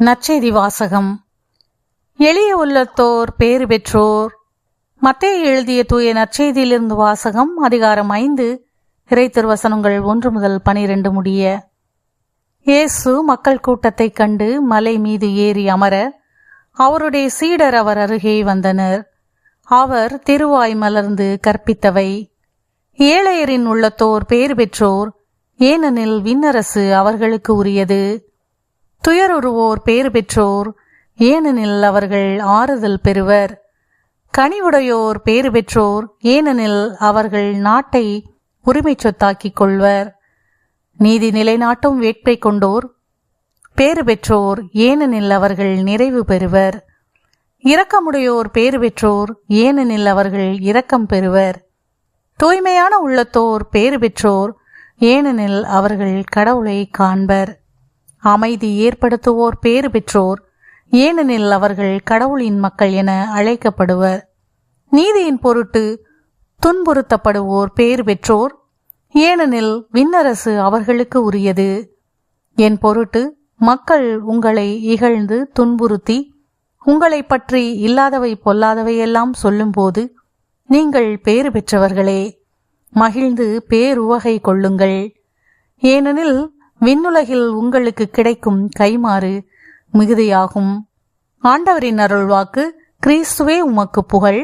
நற்செய்தி வாசகம். எளிய உள்ளத்தோர் பேறு பெற்றோர். மத்தேயு எழுதிய தூய நற்செய்தியிலிருந்து வாசகம். அதிகாரம் 5, இறை திருவசனங்கள் 1 முதல் 12 முடிய. இயேசு மக்கள் கூட்டத்தைக் கண்டு மலை மீது ஏறி அமர அவருடைய சீடர் அவர் அருகே வந்தனர். அவர் திருவாய் மலர்ந்து கற்பித்தவை: ஏழையரின் உள்ளத்தோர் பேறு பெற்றோர், ஏனெனில் விண்ணரசு அவர்களுக்கு உரியது. துயருறுவோர் பேறு பெற்றோர், ஏனெனில் அவர்கள் ஆறுதல் பெறுவர். கனிவுடையோர் பேறு பெற்றோர், ஏனெனில் அவர்கள் நாட்டை உரிமை சொத்தாக்கிக் கொள்வர். நீதி நிலைநாட்டும் வேட்பை கொண்டோர் பேறு பெற்றோர், ஏனெனில் அவர்கள் நிறைவு பெறுவர். இரக்கமுடையோர் பேறு பெற்றோர், ஏனெனில் அவர்கள் இரக்கம் பெறுவர். தூய்மையான உள்ளத்தோர் பேறு பெற்றோர், ஏனெனில் அவர்கள் கடவுளை காண்பர். அமைதி ஏற்படுத்துவோர் பேறு பெற்றோர், ஏனெனில் அவர்கள் கடவுளின் மக்கள் என அழைக்கப்படுவர். நீதியின் பொருட்டு துன்புறுத்தப்படுவோர் பேறு பெற்றோர், ஏனெனில் விண்ணரசு அவர்களுக்கு உரியது. என் பொருட்டு மக்கள் உங்களை இகழ்ந்து துன்புறுத்தி உங்களை பற்றி இல்லாதவை பொல்லாதவையெல்லாம் சொல்லும்போது நீங்கள் பேறு பெற்றவர்களே. மகிழ்ந்து பேருவகை கொள்ளுங்கள், ஏனெனில் விண்ணுலகில் உங்களுக்கு கிடைக்கும் கைமாறு மிகுதியாகும். ஆண்டவரின் அருள்வாக்கு. கிறிஸ்துவே உமக்கு புகழ்.